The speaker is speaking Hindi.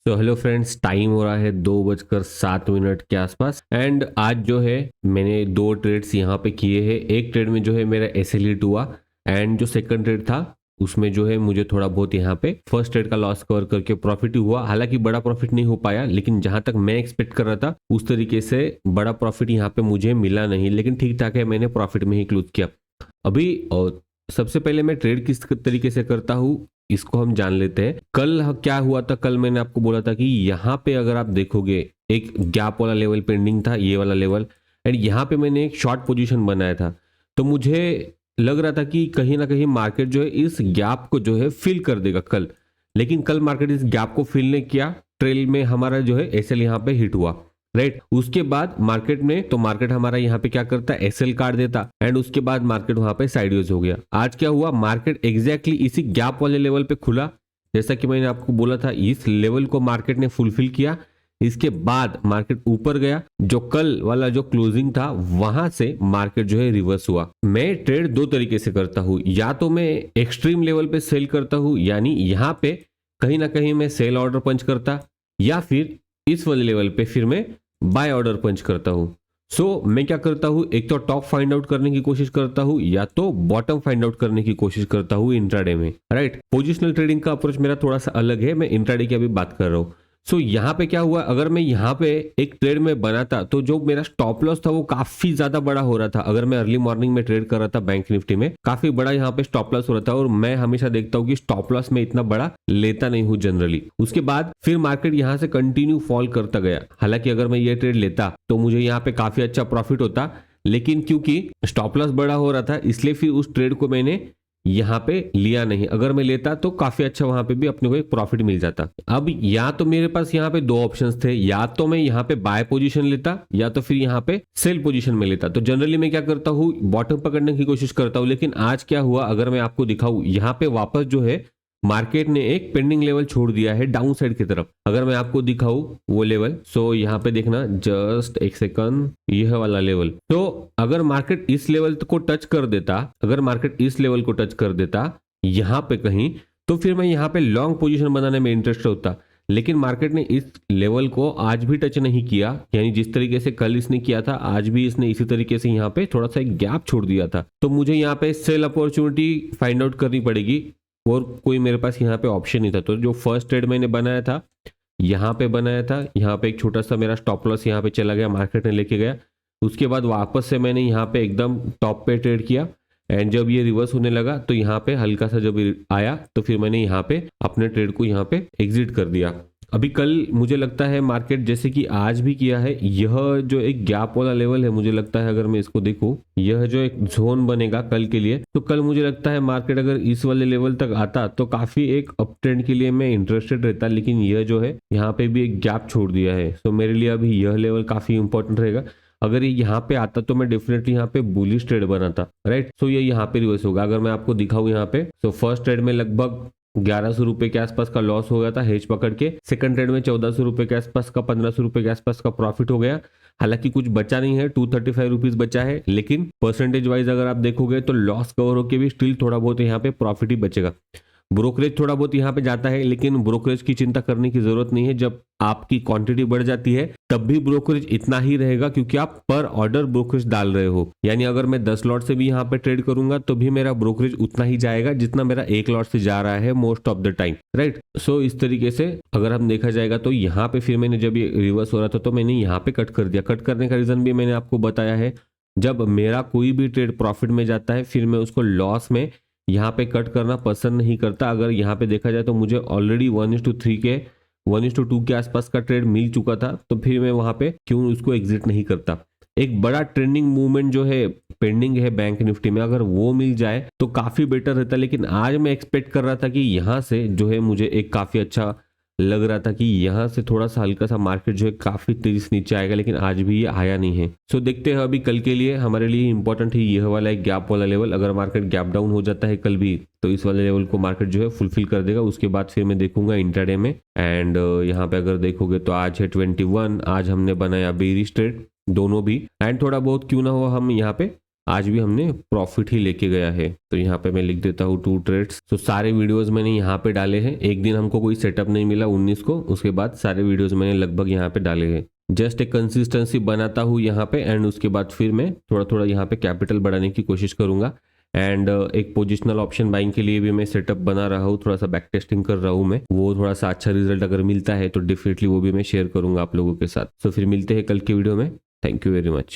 तो हेलो फ्रेंड्स, टाइम हो रहा है 2:07 के आसपास। एंड आज जो है मैंने दो ट्रेड्स यहाँ पे किए हैं। एक ट्रेड में जो है मेरा एसएल हिट हुआ, एंड जो सेकंड ट्रेड था उसमें जो है मुझे थोड़ा बहुत यहाँ पे फर्स्ट ट्रेड का लॉस कवर करके प्रॉफिट ही हुआ। हालांकि बड़ा प्रॉफिट नहीं हो पाया, लेकिन जहां तक मैं एक्सपेक्ट कर रहा था उस तरीके से बड़ा प्रॉफिट यहाँ पे मुझे मिला नहीं, लेकिन ठीक ठाक है, मैंने प्रॉफिट में ही क्लोज किया। अभी सबसे पहले मैं ट्रेड किस तरीके से करता हूँ इसको हम जान लेते हैं। कल क्या हुआ था, कल मैंने आपको बोला था कि यहाँ पे अगर आप देखोगे एक गैप वाला लेवल पेंडिंग था, ये वाला लेवल, एंड यहाँ पे मैंने एक शॉर्ट पोजीशन बनाया था। तो मुझे लग रहा था कि कहीं ना कहीं मार्केट जो है इस गैप को जो है फिल कर देगा कल, लेकिन कल मार्केट इस गैप को फिल नहीं किया। ट्रेल में हमारा जो है एसएल यहाँ पे हिट हुआ, राइट। उसके बाद मार्केट में तो मार्केट हमारा यहाँ पे क्या करता है, एसएल काट देता, एंड उसके बाद मार्केट वहां पे साइडवेज हो गया। आज क्या हुआ, मार्केट एग्जैक्टली इसी गैप वाले लेवल पे खुला, जैसा कि मैंने आपको बोला था। इस लेवल को मार्केट ने फुलफिल किया, इसके बाद मार्केट ऊपर गया। जो कल वाला जो क्लोजिंग था वहां से मार्केट जो है रिवर्स हुआ। मैं ट्रेड दो तरीके से करता हूं, या तो मैं एक्सट्रीम लेवल पे सेल करता हूं, यानी यहाँ पे कहीं ना कहीं मैं सेल ऑर्डर पंच करता, या फिर इस वाले लेवल पे फिर मैं बाय ऑर्डर पंच करता हूं। सो मैं क्या करता हूं, एक तो टॉप फाइंड आउट करने की कोशिश करता हूं, या तो बॉटम फाइंड आउट करने की कोशिश करता हूं इंट्राडे में, राइट। पोजिशनल ट्रेडिंग का अप्रोच मेरा थोड़ा सा अलग है, मैं इंट्राडे की अभी बात कर रहा हूं। सो यहाँ पे क्या हुआ, अगर मैं यहाँ पे एक ट्रेड में बनाता तो जो मेरा स्टॉप लॉस था वो काफी ज्यादा बड़ा हो रहा था। अगर मैं अर्ली मॉर्निंग में ट्रेड कर रहा था बैंक निफ्टी में, काफी बड़ा यहाँ पे स्टॉप लॉस हो रहा था, और मैं हमेशा देखता हूँ कि स्टॉप लॉस में इतना बड़ा लेता नहीं हूँ जनरली। उसके बाद फिर मार्केट यहाँ से कंटिन्यू फॉल करता गया। हालांकि अगर मैं ये ट्रेड लेता तो मुझे यहाँ पे काफी अच्छा प्रॉफिट होता, लेकिन क्योंकि स्टॉप लॉस बड़ा हो रहा था इसलिए फिर उस ट्रेड को मैंने यहाँ पे लिया नहीं। अगर मैं लेता तो काफी अच्छा वहां पे भी अपने को एक प्रॉफिट मिल जाता। अब या तो मेरे पास यहाँ पे दो ऑप्शंस थे, या तो मैं यहाँ पे बाय पोजीशन लेता, या तो फिर यहाँ पे सेल पोजीशन में लेता। तो जनरली मैं क्या करता हूँ, बॉटम पकड़ने की कोशिश करता हूँ। लेकिन आज क्या हुआ, अगर मैं आपको दिखाऊं, यहाँ पे वापस जो है मार्केट ने एक पेंडिंग लेवल छोड़ दिया है डाउन साइड की तरफ। अगर मैं आपको दिखाऊं वो लेवल, सो यहाँ पे देखना, जस्ट एक सेकंड, यह वाला लेवल। तो अगर मार्केट इस लेवल को टच कर देता, अगर मार्केट इस लेवल को टच कर देता यहाँ पे कहीं, तो फिर मैं यहाँ पे लॉन्ग पोजीशन बनाने में इंटरेस्ट होता। लेकिन मार्केट ने इस लेवल को आज भी टच नहीं किया, यानी जिस तरीके से कल इसने किया था आज भी इसने इसी तरीके से यहाँ पे थोड़ा सा एक गैप छोड़ दिया था। तो मुझे यहाँ पे सेल अपॉर्चुनिटी फाइंड आउट करनी पड़ेगी, और कोई मेरे पास यहाँ पे ऑप्शन नहीं था। तो जो फर्स्ट ट्रेड मैंने बनाया था यहाँ पे बनाया था, यहाँ पे एक छोटा सा मेरा स्टॉप लॉस यहाँ पे चला गया, मार्केट ने लेके गया। उसके बाद वापस से मैंने यहाँ पे एकदम टॉप पे ट्रेड किया, एंड जब ये रिवर्स होने लगा तो यहाँ पे हल्का सा जब आया तो फिर मैंने यहाँ पे अपने ट्रेड को यहाँ पे एग्जिट कर दिया। अभी कल मुझे लगता है मार्केट जैसे कि आज भी किया है, यह जो एक गैप वाला लेवल है, मुझे लगता है अगर मैं इसको देखूं, यह जो एक जोन बनेगा कल के लिए, तो कल मुझे लगता है मार्केट अगर इस वाले लेवल तक आता तो काफी एक अप ट्रेंड के लिए मैं इंटरेस्टेड रहता। लेकिन यह जो है यहाँ पे भी एक गैप छोड़ दिया है, तो मेरे लिए अभी यह लेवल काफी इंपॉर्टेंट रहेगा। अगर ये यहाँ पे आता तो मैं डेफिनेटली यहाँ पे बुलिश ट्रेड बनाता, राइट। सो ये यहाँ पे रिवर्स होगा। अगर मैं आपको दिखाऊं यहाँ पे, तो फर्स्ट ट्रेड में लगभग 1100 रुपए के आसपास का लॉस हो गया था हेज पकड़ के। सेकंड ट्रेड में 1400 रुपए के आसपास का, 1500 रुपए के आसपास का प्रॉफिट हो गया। हालांकि कुछ बचा नहीं है, 235 रुपीज बचा है, लेकिन परसेंटेज वाइज अगर आप देखोगे तो लॉस कवर होकर भी स्टिल थोड़ा बहुत यहाँ पे प्रॉफिट ही बचेगा। ब्रोकरेज थोड़ा बहुत यहाँ पे जाता है, लेकिन ब्रोकरेज की चिंता करने की जरूरत नहीं है। जब आपकी क्वांटिटी बढ़ जाती है तब भी ब्रोकरेज इतना ही रहेगा, क्योंकि आप पर ऑर्डर ब्रोकरेज डाल रहे हो। यानी अगर मैं 10 लॉट से भी यहाँ पे ट्रेड करूंगा तो भी मेरा ब्रोकरेज उतना ही जाएगा जितना मेरा एक लॉट से जा रहा है most of the time, right. So इस तरीके से अगर हम देखा जाएगा तो यहाँ पे फिर मैंने जब ये रिवर्स हो रहा था तो मैंने यहाँ पे कट कर दिया। कट करने का रीजन भी मैंने आपको बताया है, जब मेरा कोई भी ट्रेड प्रॉफिट में जाता है फिर मैं उसको लॉस में यहाँ पे कट करना पसंद नहीं करता। अगर यहाँ पे देखा जाए तो मुझे ऑलरेडी 1:3 के 1:2 के आसपास का ट्रेड मिल चुका था, तो फिर मैं वहां पे क्यों उसको एग्जिट नहीं करता। एक बड़ा ट्रेंडिंग मूवमेंट जो है पेंडिंग है बैंक निफ्टी में, अगर वो मिल जाए तो काफी बेटर रहता। लेकिन आज मैं एक्सपेक्ट कर रहा था कि यहाँ से जो है मुझे एक काफी अच्छा लग रहा था कि यहाँ से थोड़ा सा हल्का सा मार्केट जो है काफी तेजी से नीचे आएगा, लेकिन आज भी ये आया नहीं है। सो देखते हैं अभी कल के लिए हमारे लिए इंपॉर्टेंट है यह वाला एक गैप वाला लेवल। अगर मार्केट गैप डाउन हो जाता है कल भी तो इस वाले लेवल को मार्केट जो है फुलफिल कर देगा। उसके बाद फिर मैं देखूंगा इंट्राडे में। एंड यहाँ पे अगर देखोगे तो आज है 21, आज हमने बनाया बेरिश ट्रेड दोनों भी, एंड थोड़ा बहुत क्यों ना हो हम यहाँ पे आज भी हमने प्रॉफिट ही लेके गया है। तो यहाँ पे मैं लिख देता हूँ 2 ट्रेड्स। तो सारे वीडियोस मैंने यहाँ पे डाले हैं। एक दिन हमको कोई सेटअप नहीं मिला 19 को, उसके बाद सारे वीडियोस मैंने लगभग यहाँ पे डाले हैं। जस्ट एक कंसिस्टेंसी बनाता हूँ यहाँ पे, एंड उसके बाद फिर मैं थोड़ा थोड़ा यहाँ पे कैपिटल बढ़ाने की कोशिश करूंगा। एंड एक पोजिशनल ऑप्शन बाइंग के लिए भी मैं सेटअप बना रहा हूँ, थोड़ा सा बैक टेस्टिंग कर रहा हूँ मैं। वो थोड़ा सा अच्छा रिजल्ट अगर मिलता है तो डेफिनेटली वो भी मैं शेयर करूंगा आप लोगों के साथ। तो फिर मिलते हैं कल की वीडियो में। Thank you very much.